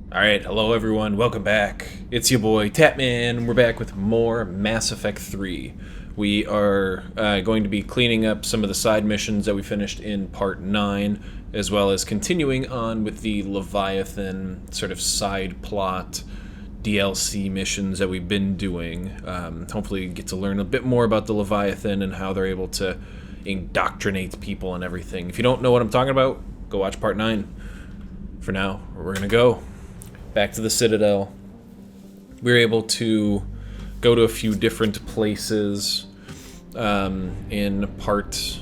Alright, hello everyone, welcome back. It's your boy Tatman, and we're back with more Mass Effect 3. We are going to be cleaning up some of the side missions that we finished in Part 9, as well as continuing on with the Leviathan sort of side plot DLC missions that we've been doing. Hopefully get to learn a bit more about the Leviathan and how they're able to indoctrinate people and everything. If you don't know what I'm talking about, go watch Part 9. For now, we're going to go back to the Citadel. We were able to go to a few different places in Part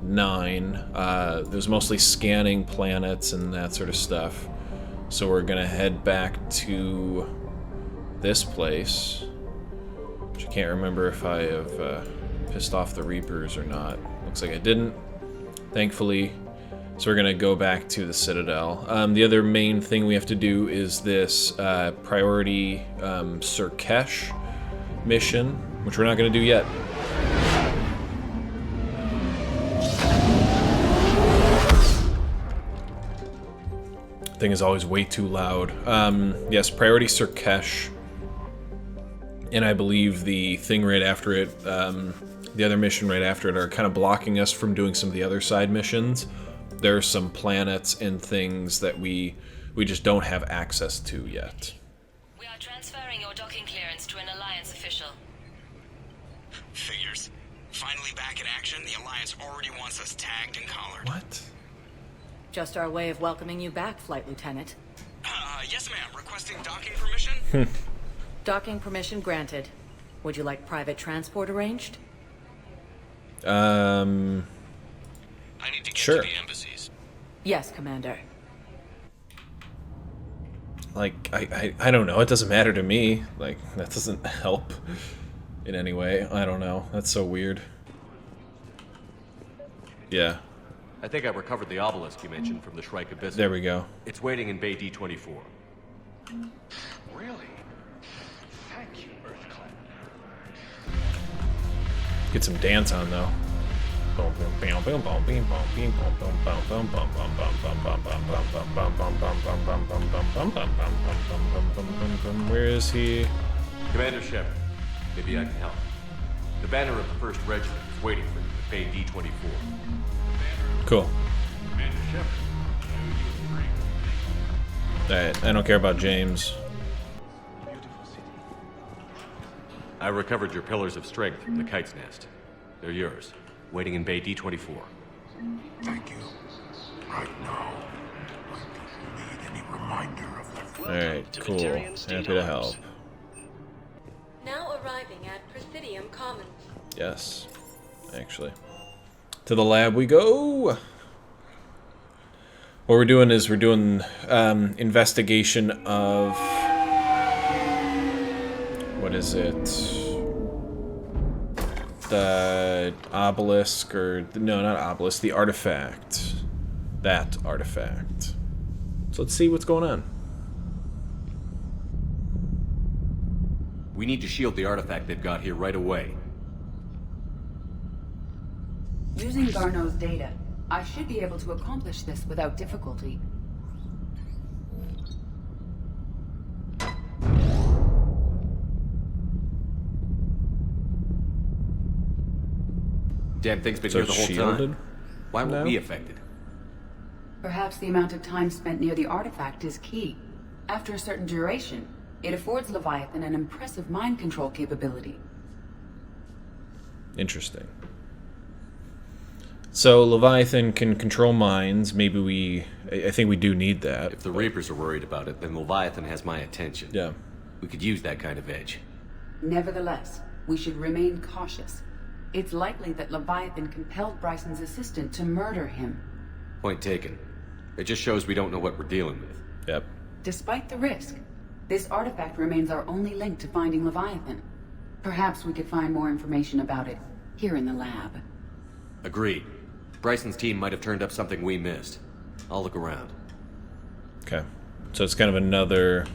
9. It was mostly scanning planets and that sort of stuff. So we're going to head back to this place, which I can't remember if I have pissed off the Reapers or not. Looks like I didn't, thankfully. So we're going to go back to the Citadel. The other main thing we have to do is this priority Surkesh mission, which we're not going to do yet. Thing is always way too loud. Yes, priority Surkesh. And I believe the thing right after it, the other mission right after it, are kind of blocking us from doing some of the other side missions. There are some planets and things that we just don't have access to yet. We are transferring your docking clearance to an Alliance official. Figures. Finally back in action, the Alliance already wants us tagged and collared. What? Just our way of welcoming you back, Flight Lieutenant. Yes ma'am. Requesting docking permission? Docking permission granted. Would you like private transport arranged? I need to get Sure. to the embassies. Yes, Commander. Like, I don't know. It doesn't matter to me. Like, that doesn't help in any way. I don't know. That's so weird. Yeah. I think I recovered the obelisk you mentioned from the Shrike Abyss. There we go. It's waiting in Bay D-24. Really? Thank you, Earthclan. Get some dance on, though. Where is he? Commander Shepard, maybe I can help. The banner of the 1st Regiment is waiting for you at Bay D-24. Cool. Commander Shepard, I owe you a drink. Alright, I don't care about James. Beautiful city. I recovered your Pillars of Strength from the Kite's Nest. They're yours, waiting in Bay D-24. Thank you. Right now, my people need any reminder of their Alright, cool. Happy to help. Now arriving at Presidium Commons. Yes, actually. To the lab we go! What we're doing is we're doing investigation of... What is it? The obelisk, or... No, not obelisk, the artifact. That artifact. So let's see what's going on. We need to shield the artifact they've got here right away. Using Garneau's data, I should be able to accomplish this without difficulty. Damn thing's been So here the it's whole shielded time. Why were now? we affected? Perhaps the amount of time spent near the artifact is key. After a certain duration, it affords Leviathan an impressive mind control capability. Interesting. So Leviathan can control minds. Maybe I think we do need that. If the Reapers are worried about it, then Leviathan has my attention. Yeah. We could use that kind of edge. Nevertheless, we should remain cautious. It's likely that Leviathan compelled Bryson's assistant to murder him. Point taken. It just shows we don't know what we're dealing with. Yep. Despite the risk, this artifact remains our only link to finding Leviathan. Perhaps we could find more information about it here in the lab. Agreed. Bryson's team might have turned up something we missed. I'll look around. Okay. So it's kind of another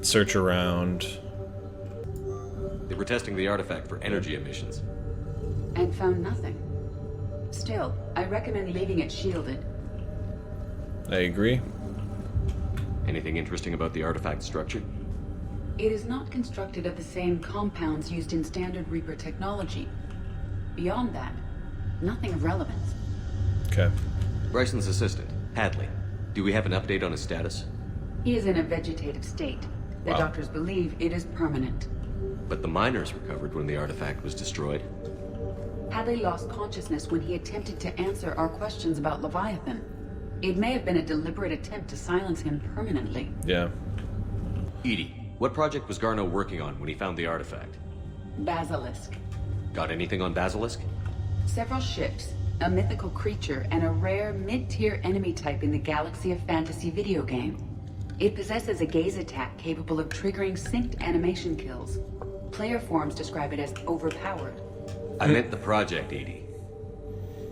search around. They were testing the artifact for energy emissions. And found nothing. Still, I recommend leaving it shielded. I agree. Anything interesting about the artifact structure? It is not constructed of the same compounds used in standard Reaper technology. Beyond that, nothing of relevance. Okay. Bryson's assistant, Hadley. Do we have an update on his status? He is in a vegetative state. The Wow. doctors believe it is permanent. But the miners recovered when the artifact was destroyed. Hadley lost consciousness when he attempted to answer our questions about Leviathan. It may have been a deliberate attempt to silence him permanently. Yeah. Edie, what project was Garneau working on when he found the artifact? Basilisk. Got anything on Basilisk? Several ships, a mythical creature, and a rare mid-tier enemy type in the Galaxy of Fantasy video game. It possesses a gaze attack capable of triggering synced animation kills. Player forums describe it as overpowered. I meant the project, Edie.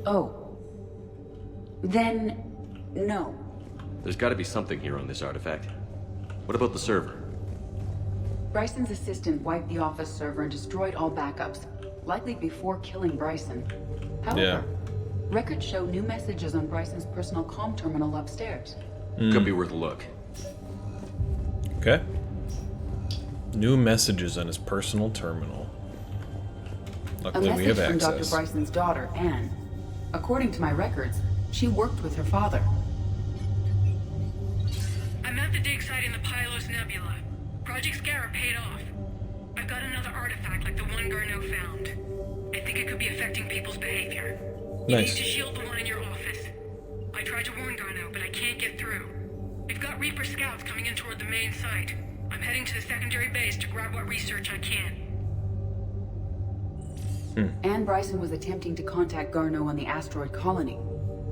Oh. Then, no. There's got to be something here on this artifact. What about the server? Bryson's assistant wiped the office server and destroyed all backups, likely before killing Bryson. However, Yeah. records show new messages on Bryson's personal comm terminal upstairs. Could be worth a look. Okay. New messages on his personal terminal. A Luckily, we message have from Dr. access. Bryson's daughter, Ann. According to my records, she worked with her father. I'm at the dig site in the Pylos Nebula. Project Scarab paid off. I've got another artifact like the one Garneau found. I think it could be affecting people's behavior. You Nice. need to shield the one in your office. I tried to warn Garneau, but I can't get through. We've got Reaper scouts coming in toward the main site. I'm heading to the secondary base to grab what research I can. Ann Bryson was attempting to contact Garneau on the asteroid colony.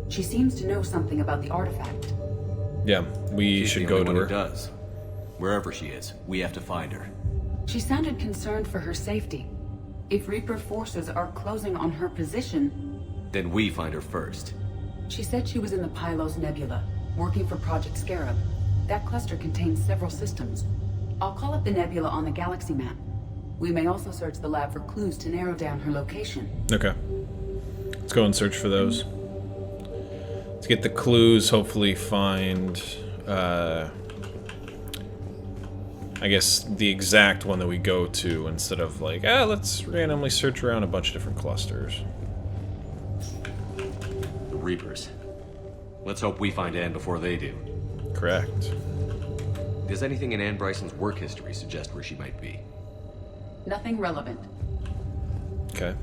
She seems to know something about the artifact. Yeah, we She's should the go only to one who her. does. Wherever she is, we have to find her. She sounded concerned for her safety. If Reaper forces are closing on her position, Then we find her first. she said she was in the Pylos Nebula, working for Project Scarab. That cluster contains several systems. I'll call up the nebula on the galaxy map. We may also search the lab for clues to narrow down her location. Okay. Let's go and search for those. Let's get the clues, hopefully find, I guess, the exact one that we go to instead of like, let's randomly search around a bunch of different clusters. The Reapers. Let's hope we find Ann before they do. Correct. Does anything in Ann Bryson's work history suggest where she might be? Nothing relevant. Okay.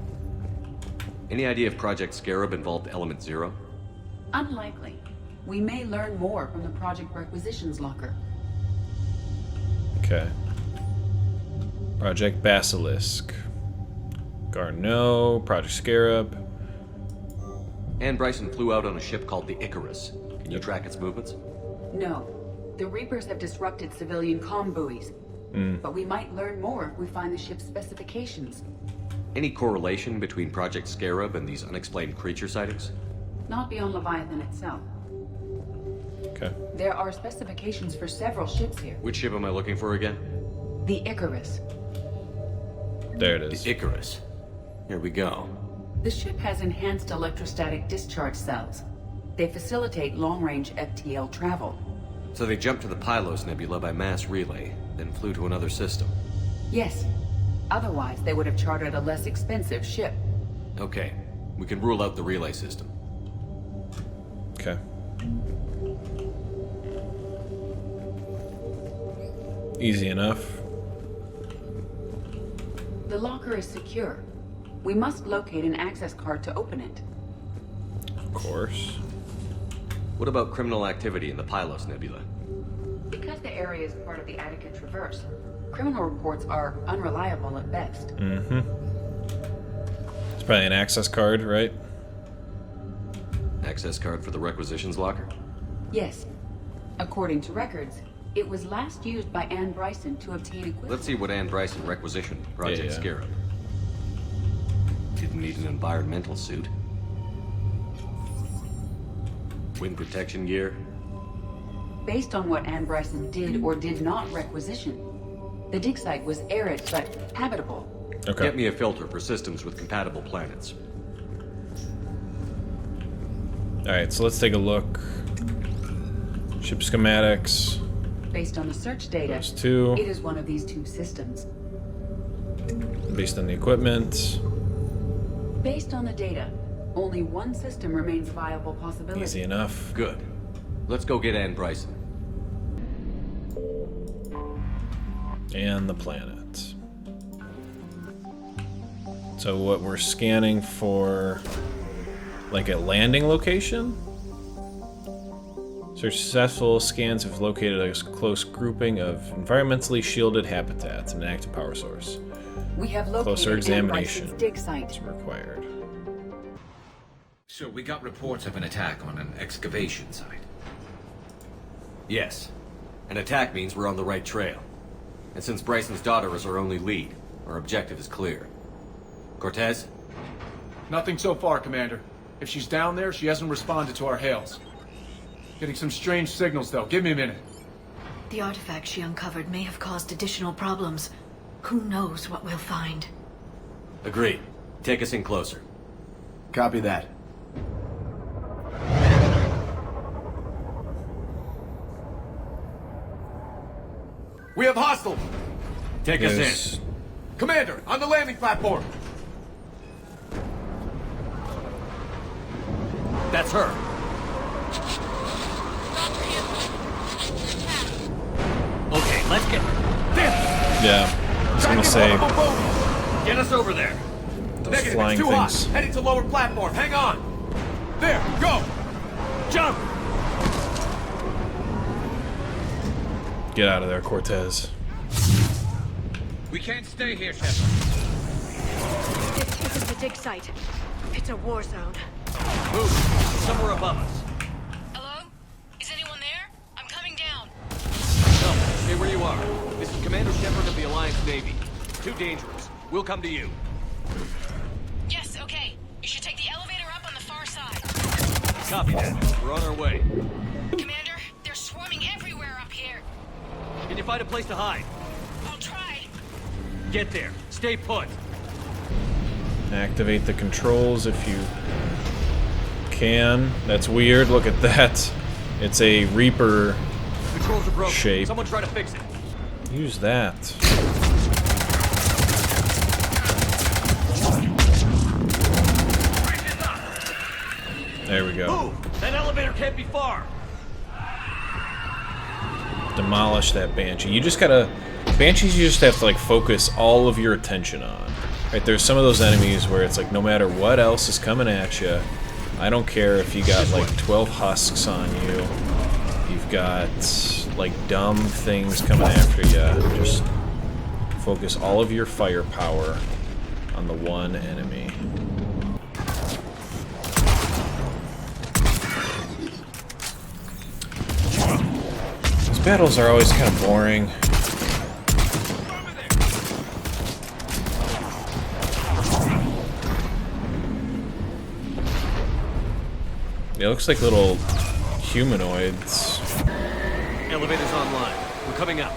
Any idea if Project Scarab involved Element Zero? Unlikely. We may learn more from the Project Requisitions Locker. Okay. Project Basilisk. Garneau, Project Scarab. Ann Bryson flew out on a ship called the Icarus. Can you Yep. track its movements? No. The Reapers have disrupted civilian comm buoys. But we might learn more if we find the ship's specifications. Any correlation between Project Scarab and these unexplained creature sightings? Not beyond Leviathan itself. Okay. There are specifications for several ships here. Which ship am I looking for again? The Icarus. There it is. The Icarus. Here we go. The ship has enhanced electrostatic discharge cells. They facilitate long-range FTL travel. So they jumped to the Pylos Nebula by mass relay, then flew to another system. Yes. Otherwise, they would have chartered a less expensive ship. Okay, we can rule out the relay system. Okay. Easy enough. The locker is secure. We must locate an access card to open it. Of course. What about criminal activity in the Pylos Nebula? Because the area is part of the Attica Traverse, criminal reports are unreliable at best. Mm-hmm. It's probably an access card, right? Access card for the requisitions locker? Yes. According to records, it was last used by Ann Bryson to obtain equipment. Let's see what Ann Bryson requisitioned Project Yeah. Scarab. Didn't need an environmental suit. Wind protection gear. Based on what Ann Bryson did or did not requisition, the dig site was arid but habitable. Okay. Get me a filter for systems with compatible planets. Alright, so let's take a look. Ship schematics. Based on the search data, Those two. it is one of these two systems. Based on the equipment. Based on the data, only one system remains a viable possibility. Easy enough. Good. Let's go get Ann Bryson. And the planet. So what we're scanning for, like a landing location? Successful scans have located a close grouping of environmentally shielded habitats and an active power source. We have located Closer Ann examination Bryson's dig site. is required. So we got reports of an attack on an excavation site. Yes. An attack means we're on the right trail. And since Bryson's daughter is our only lead, our objective is clear. Cortez? Nothing so far, Commander. If she's down there, she hasn't responded to our hails. Getting some strange signals, though. Give me a minute. The artifact she uncovered may have caused additional problems. Who knows what we'll find? Agreed. Take us in closer. Copy that. We have hostiles! Take us in. Commander, on the landing platform! That's her. Okay, let's get... Damn! Yeah, I was gonna say, Get us over there. those Negative, flying it's too things. hot. Heading to lower platform. Hang on. There, go! Jump! Get out of there, Cortez. We can't stay here, Shepard. This isn't the dig site. It's a war zone. Move! Somewhere above us. Hello? Is anyone there? I'm coming down. No, stay where you are. This is Commander Shepard of the Alliance Navy. Too dangerous. We'll come to you. Yes, okay. You should take the elevator up on the far side. Copy that. We're on our way. Commander, they're swarming everywhere up here. Can you find a place to hide? I'll try. Get there. Stay put. Activate the controls if you can. That's weird. Look at that. It's a Reaper Controls are broken. shape. Someone try to fix it. Use that. There we go. Move! That elevator can't be far. Demolish that Banshee. You just gotta... Banshees you just have to like focus all of your attention on. Right, there's some of those enemies where it's like no matter what else is coming at you, I don't care if you got like 12 husks on you, you've got like dumb things coming after you, just focus all of your firepower on the one enemy. These battles are always kind of boring. It looks like little humanoids. Elevator's online. We're coming up.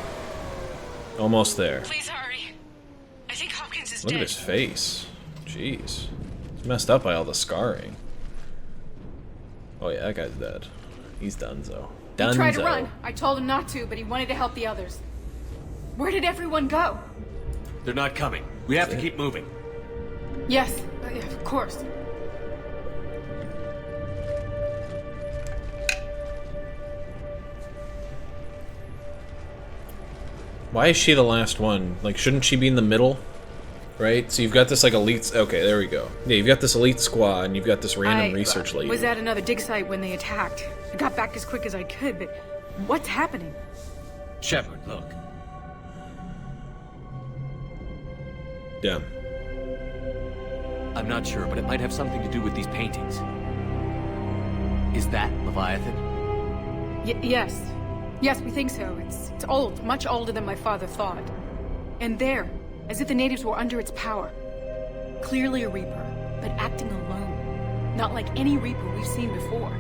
Almost there. Please hurry. I think Hopkins is Look dead. at his face. Jeez. He's messed up by all the scarring. Oh yeah, that guy's dead. He's donezo. He tried to Donezo. run. I told him not to, but he wanted to help the others. Where did everyone go? They're not coming. We have to keep moving. Yes, yeah, of course. Why is she the last one? Like, shouldn't she be in the middle? Right? So you've got this, like, elite... Okay, there we go. Yeah, you've got this elite squad, and you've got this random research lady. Was at another dig site when they attacked. I got back as quick as I could, but what's happening? Shepard, look. Yeah. I'm not sure, but it might have something to do with these paintings. Is that Leviathan? Yes. Yes, we think so. It's old, much older than my father thought. And there, as if the natives were under its power. Clearly a Reaper, but acting alone. Not like any Reaper we've seen before.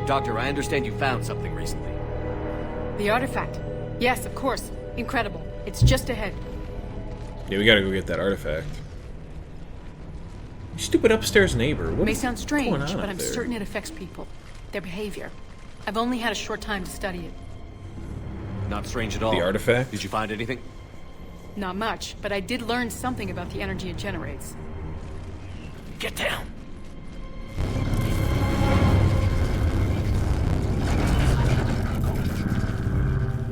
Doctor, I understand you found something recently. The artifact. Yes, of course. Incredible. It's just ahead. Yeah, we gotta go get that artifact. You stupid upstairs neighbor. What It may is sound going strange, on but up I'm there? certain it affects people. Their behavior. I've only had a short time to study it. Not strange at all. The artifact? Did you find anything? Not much, but I did learn something about the energy it generates. Get down!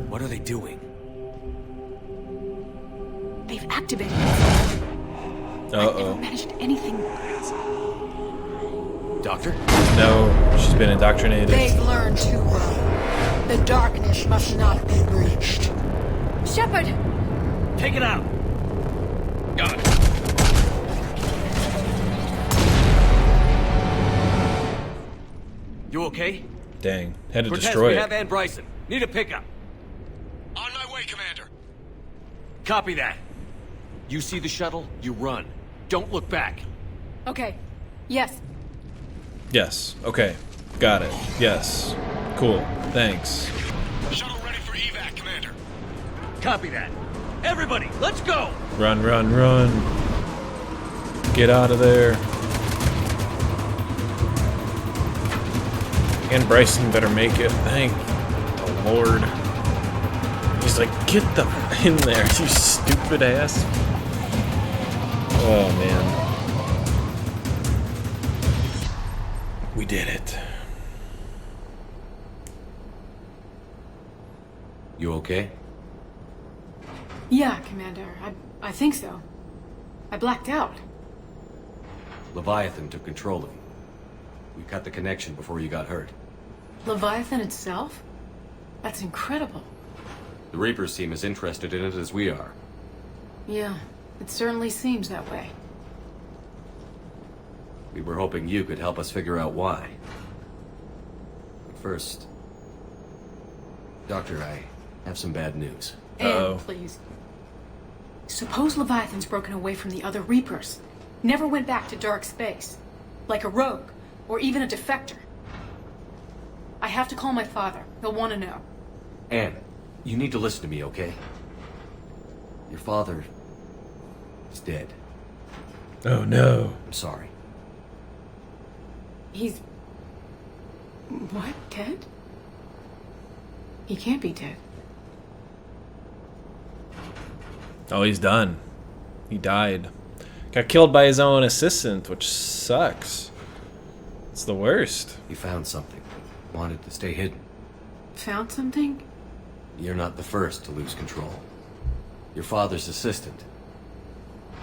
What are they doing? They've activated it. Uh-oh. I've never managed anything. Doctor? No, she's been indoctrinated. They've learned too well. The darkness must not be breached. Shepard! Take it out! Got it. You okay? Dang, had to Cortez, destroy we it. have Ann Bryson. Need a pickup. On my way, Commander. Copy that. You see the shuttle, you run. Don't look back. Okay. Yes. Yes. Okay. Got it. Yes. Cool. Thanks. Shuttle ready for evac, Commander. Copy that. Everybody, let's go! Run, run, run. Get out of there. Ann Bryson better make it. Thank the Lord. He's like, get the in there, you stupid ass. Oh, man. We did it. You okay? Yeah, Commander. I think so. I blacked out. Leviathan took control of you. We cut the connection before you got hurt. Leviathan itself? That's incredible. The Reapers seem as interested in it as we are. Yeah, it certainly seems that way. We were hoping you could help us figure out why. But first... Doctor, I have some bad news. Ann, please. Suppose Leviathan's broken away from the other Reapers. Never went back to dark space. Like a rogue, or even a defector. I have to call my father. He'll want to know. Ann, you need to listen to me, okay? Your father... is dead. Oh, no. I'm sorry. He's... What? Dead? He can't be dead. Oh, he's done. He died. Got killed by his own assistant, which sucks. It's the worst. He found something. Wanted to stay hidden. Found something? You're not the first to lose control. Your father's assistant.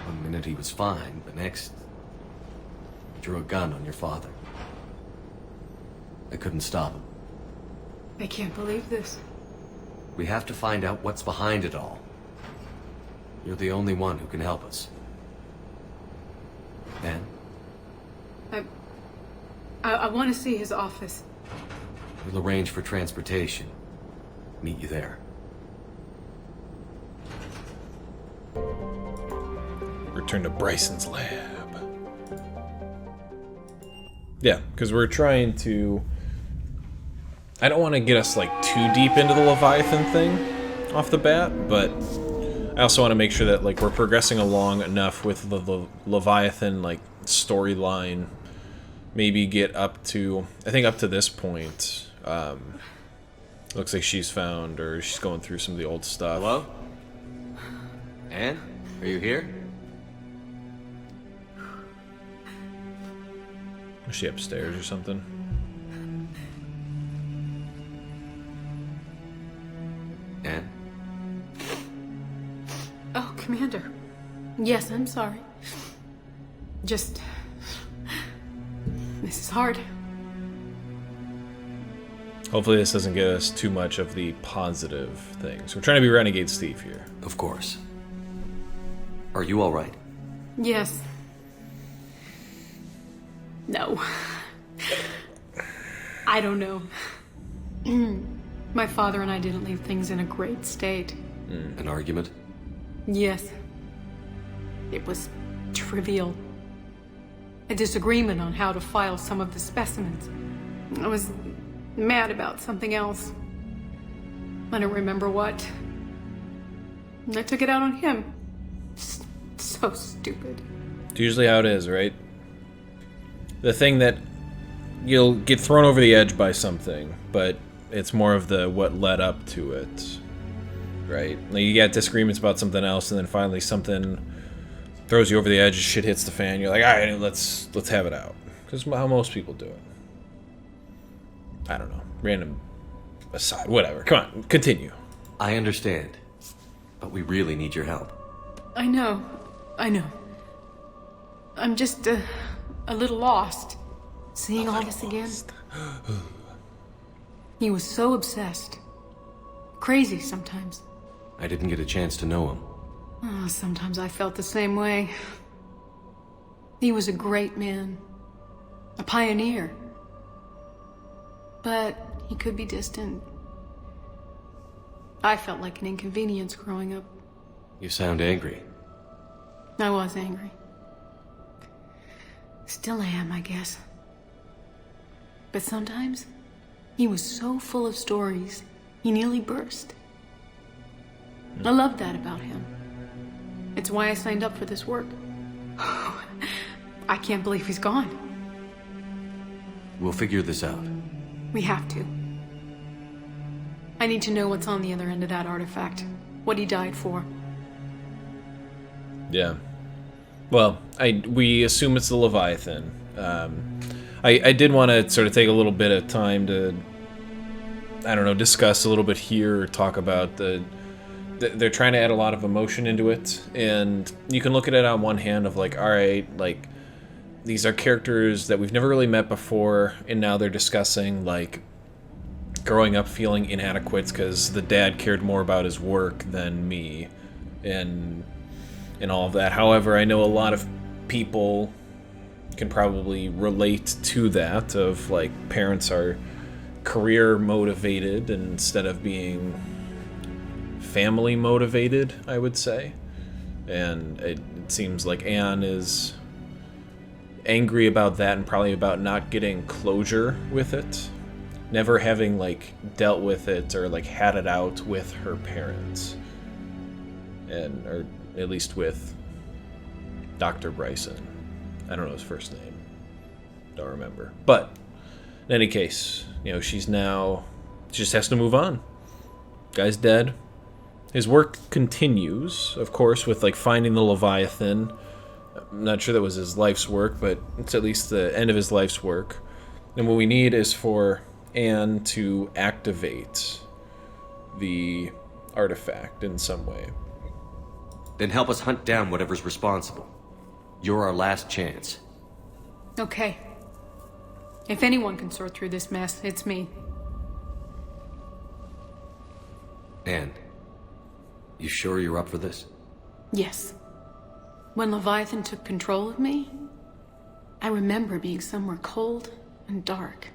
One minute he was fine, but next... he drew a gun on your father. I couldn't stop him. I can't believe this. We have to find out what's behind it all. You're the only one who can help us. Ann? I want to see his office. We'll arrange for transportation. Meet you there. Return to Bryson's lab. Yeah, because we're trying to... I don't want to get us, like, too deep into the Leviathan thing off the bat, but I also want to make sure that, like, we're progressing along enough with the Leviathan, like, storyline. Maybe get up to... I think up to this point, looks like she's found, or she's going through some of the old stuff. Hello? Ann? Are you here? Is she upstairs or something? Ann? Oh, Commander. Yes, I'm sorry. Just... This is hard. Hopefully this doesn't get us too much of the positive things. We're trying to be Renegade Steve here. Of course. Are you alright? Yes. No. I don't know. My father and I didn't leave things in a great state. An argument? Yes. It was trivial. A disagreement on how to file some of the specimens. I was mad about something else. I don't remember what. And I took it out on him. So stupid. It's usually how it is, right? The thing that you'll get thrown over the edge by something, but it's more of the what led up to it, right? Like you get disagreements about something else, and then finally something throws you over the edge. Shit hits the fan. You're like, all right, let's have it out, because how most people do it. I don't know. Random aside, whatever. Come on, continue. I understand, but we really need your help. I know. I'm just a little lost. Seeing all this again. He was so obsessed. Crazy sometimes. I didn't get a chance to know him. Oh, sometimes I felt the same way. He was a great man. A pioneer. But he could be distant. I felt like an inconvenience growing up. You sound angry. I was angry. Still am, I guess. But sometimes, he was so full of stories, he nearly burst. I love that about him. It's why I signed up for this work. I can't believe he's gone. We'll figure this out. We have to. I need to know what's on the other end of that artifact. What he died for. Yeah. Well, we assume it's the Leviathan. I did want to sort of take a little bit of time to, I don't know, discuss a little bit here, or talk about they're trying to add a lot of emotion into it, and you can look at it on one hand of like, all right, like, these are characters that we've never really met before, and now they're discussing, like, growing up feeling inadequate because the dad cared more about his work than me, and all of that. However, I know a lot of people can probably relate to that, of, like, parents are career motivated instead of being family motivated, I would say. And it seems like Anne is angry about that, and probably about not getting closure with it, never having, like, dealt with it or, like, had it out with her parents, and or at least with Dr. Bryson. I don't know his first name, don't remember, but in any case, you know, she just has to move on. Guy's dead. His work continues, of course, with, like, finding the Leviathan. I'm not sure that was his life's work, but it's at least the end of his life's work. And what we need is for Anne to activate the artifact in some way. Then help us hunt down whatever's responsible. You're our last chance. Okay. If anyone can sort through this mess, it's me. Anne, you sure you're up for this? Yes. When Leviathan took control of me, I remember being somewhere cold and dark.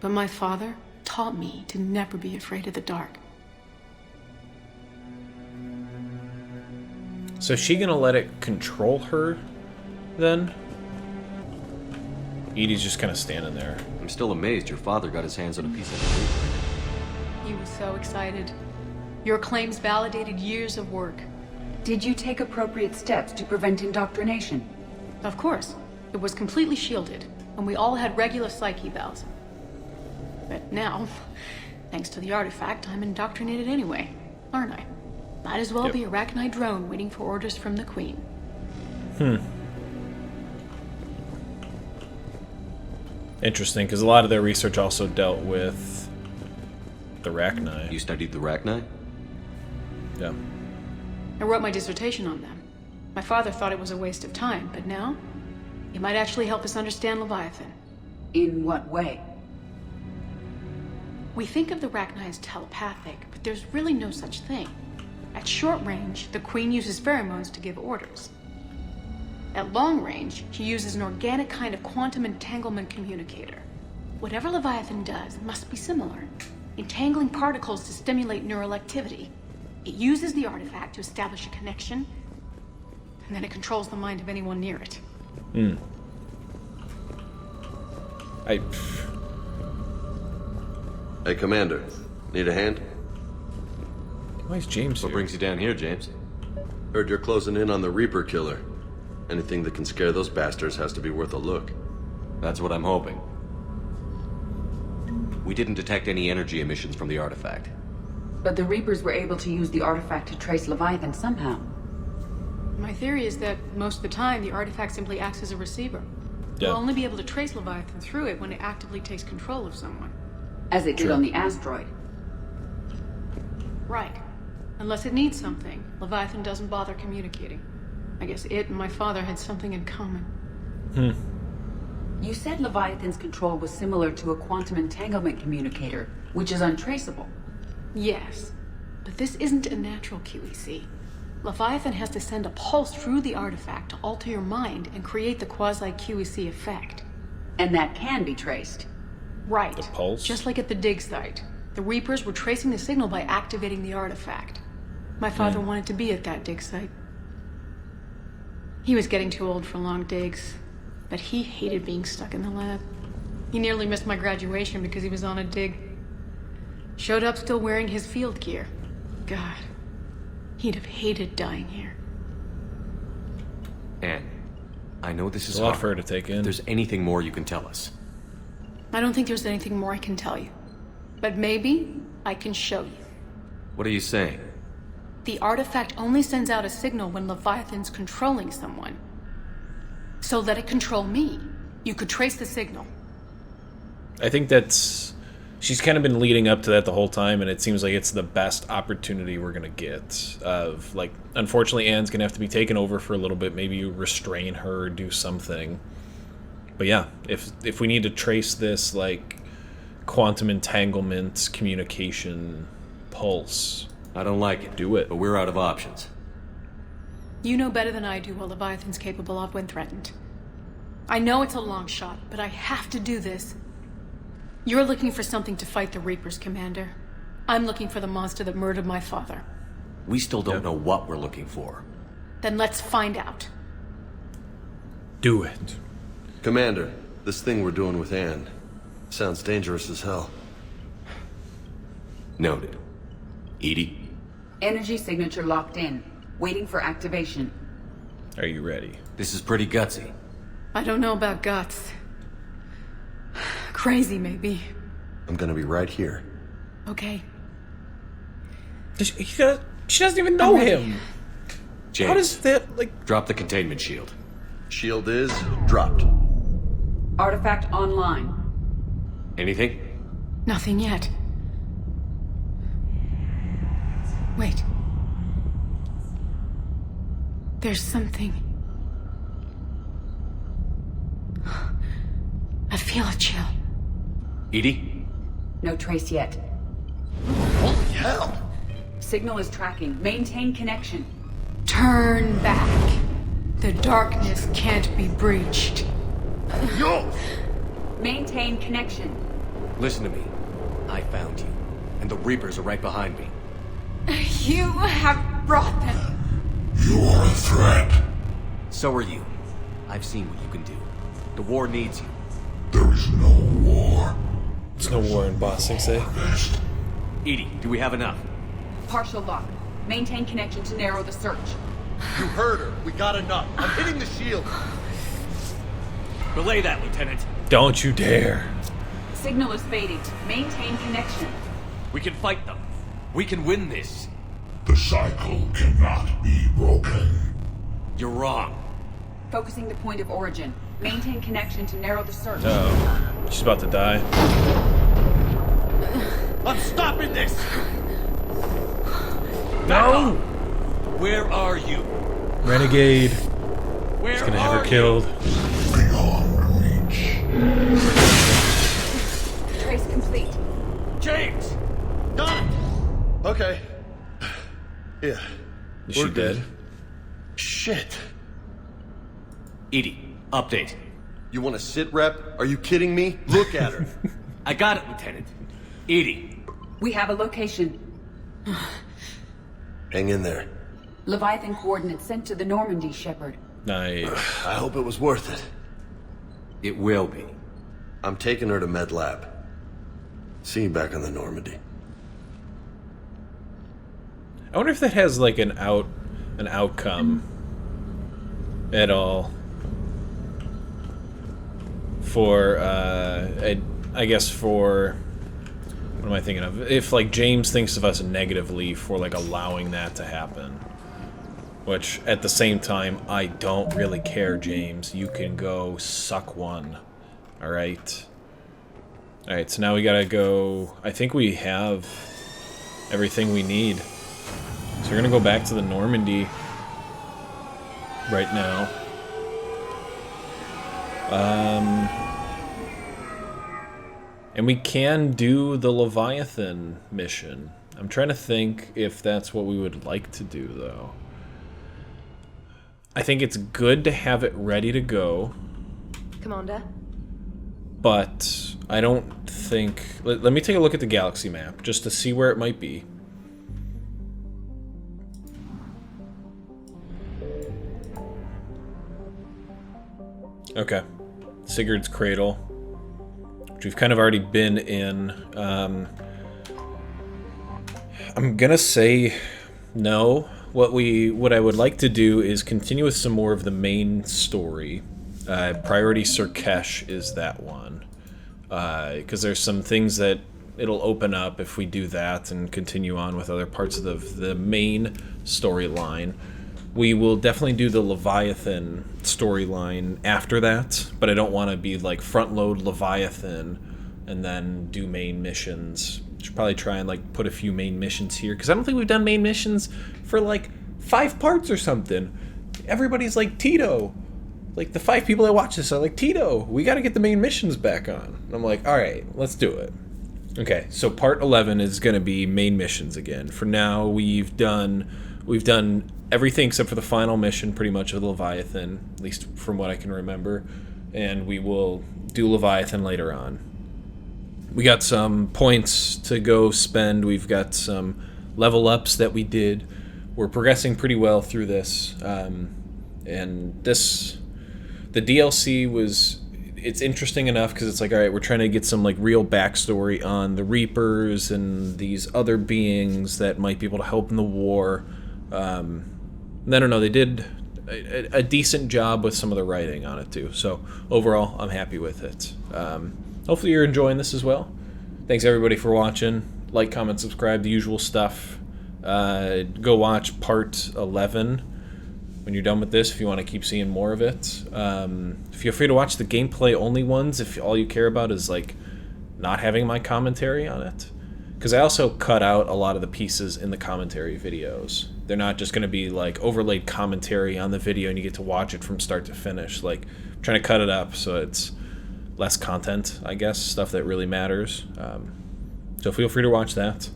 But my father taught me to never be afraid of the dark. So is she gonna let it control her, then? Edie's just kind of standing there. I'm still amazed your father got his hands on a piece of paper. He was so excited. Your claims validated years of work. Did you take appropriate steps to prevent indoctrination? Of course. It was completely shielded, and we all had regular psych evals. But now, thanks to the artifact, I'm indoctrinated anyway, aren't I? Might as well be a Arachnite drone waiting for orders from the Queen. Interesting, because a lot of their research also dealt with the Arachnite. You studied the Arachnite? Yeah. I wrote my dissertation on them. My father thought it was a waste of time, but now, it might actually help us understand Leviathan. In what way? We think of the Arachnite as telepathic, but there's really no such thing. At short range, the Queen uses pheromones to give orders. At long range, she uses an organic kind of quantum entanglement communicator. Whatever Leviathan does must be similar, entangling particles to stimulate neural activity. It uses the artifact to establish a connection, and then it controls the mind of anyone near it. Hey, Commander. Need a hand? Why is James What here? brings you down here, James? Heard you're closing in on the Reaper killer. Anything that can scare those bastards has to be worth a look. That's what I'm hoping. We didn't detect any energy emissions from the artifact. But the Reapers were able to use the artifact to trace Leviathan somehow. My theory is that most of the time, the artifact simply acts as a receiver. Yeah. We'll only be able to trace Leviathan through it when it actively takes control of someone. As it did on the asteroid. Right. Unless it needs something, Leviathan doesn't bother communicating. I guess it and my father had something in common. You said Leviathan's control was similar to a quantum entanglement communicator, which is untraceable. Yes, but this isn't a natural QEC. Leviathan has to send a pulse through the artifact to alter your mind and create the quasi-QEC effect. And that can be traced. Right. The pulse? Just like at the dig site. The Reapers were tracing the signal by activating the artifact. My father wanted to be at that dig site. He was getting too old for long digs, but he hated being stuck in the lab. He nearly missed my graduation because he was on a dig. Showed up still wearing his field gear. God, he'd have hated dying here. Ann, I know this is a lot hard. for her to take in. If there's anything more you can tell us. I don't think there's anything more I can tell you. But maybe I can show you. What are you saying? The artifact only sends out a signal when Leviathan's controlling someone. So let it control me. You could trace the signal. I think that's... She's kind of been leading up to that the whole time, and it seems like it's the best opportunity we're going to get. Of, like, unfortunately, Anne's going to have to be taken over for a little bit. Maybe you restrain her or do something. But yeah, if we need to trace this, like, quantum entanglement communication pulse... I don't like it. Do it. But we're out of options. You know better than I do what Leviathan's capable of when threatened. I know it's a long shot, but I have to do this. You're looking for something to fight the Reapers, Commander. I'm looking for the monster that murdered my father. We still don't know what we're looking for. Then let's find out. Do it. Commander, this thing we're doing with Ann sounds dangerous as hell. Noted. Edie? Energy signature locked in. Waiting for activation. Are you ready? This is pretty gutsy. I don't know about guts. Crazy, maybe. I'm gonna be right here. Okay. She doesn't even know him. James, how does that, like... Drop the containment shield. Shield is dropped. Artifact online. Anything? Nothing yet. Wait. There's something. I feel a chill. Edie? No trace yet. Holy hell! Signal is tracking. Maintain connection. Turn back. The darkness can't be breached. Yo! Maintain connection. Listen to me. I found you. And the Reapers are right behind me. You have brought them. You are a threat. So are you. I've seen what you can do. The war needs you. There is no war. There's no war in Boss 6A. Edie, do we have enough? Partial lock. Maintain connection to narrow the search. You heard her. We got enough. I'm hitting the shield. Relay that, Lieutenant. Don't you dare. Signal is fading. Maintain connection. We can fight them. We can win this. The cycle cannot be broken. You're wrong. Focusing the point of origin. Maintain connection to narrow the search. Uh-oh. She's about to die. I'm stopping this! No! Where are you? Renegade. Where He's gonna have are her killed. Beyond reach. Trace complete. James! Done it! Okay. Yeah. Is she dead? Shit. Edie, update. You want to sit rep? Are you kidding me? Look at her. I got it, Lieutenant. Edie. We have a location. Hang in there. Leviathan coordinates sent to the Normandy, Shepard. Nice. I hope it was worth it. It will be. I'm taking her to Med Lab. See you back on the Normandy. I wonder if that has like an outcome at all for, I guess for, what am I thinking of? If, like, James thinks of us negatively for, like, allowing that to happen. Which, at the same time, I don't really care, James. You can go suck one. Alright? Alright, so now we gotta go... I think we have everything we need. So we're gonna go back to the Normandy right now. And we can do the Leviathan mission. I'm trying to think if that's what we would like to do, though. I think it's good to have it ready to go. Commander? But I don't think... Let me take a look at the galaxy map, just to see where it might be. Okay. Sigurd's Cradle, which we've kind of already been in. I'm gonna say no. What I would like to do is continue with some more of the main story. Priority Surkesh is that one. Because there's some things that it'll open up if we do that and continue on with other parts of the main storyline. We will definitely do the Leviathan storyline after that, but I don't want to be like front-load Leviathan and then do main missions. Should probably try and like put a few main missions here, because I don't think we've done main missions for like 5 parts or something. Everybody's like, Tito. Like, the 5 people that watch this are like, Tito, we got to get the main missions back on. And I'm like, alright, let's do it. Okay, so part 11 is going to be main missions again. For now, we've done everything except for the final mission, pretty much, of Leviathan, at least from what I can remember. And we will do Leviathan later on. We got some points to go spend. We've got some level ups that we did. We're progressing pretty well through this. And the DLC was... It's interesting enough because it's like, alright, we're trying to get some like real backstory on the Reapers and these other beings that might be able to help in the war. I don't know, they did a decent job with some of the writing on it too. So overall, I'm happy with it. Hopefully you're enjoying this as well. Thanks everybody for watching. Like, comment, subscribe, the usual stuff. Go watch part 11 when you're done with this if you want to keep seeing more of it. Feel free to watch the gameplay only ones if all you care about is like not having my commentary on it. Because I also cut out a lot of the pieces in the commentary videos. They're not just going to be like overlaid commentary on the video and you get to watch it from start to finish. Like, I'm trying to cut it up so it's less content, I guess, stuff that really matters. So feel free to watch that.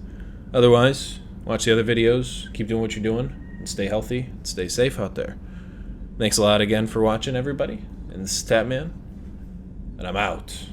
Otherwise, watch the other videos, keep doing what you're doing, and stay healthy, and stay safe out there. Thanks a lot again for watching, everybody. And this is Tatman, and I'm out.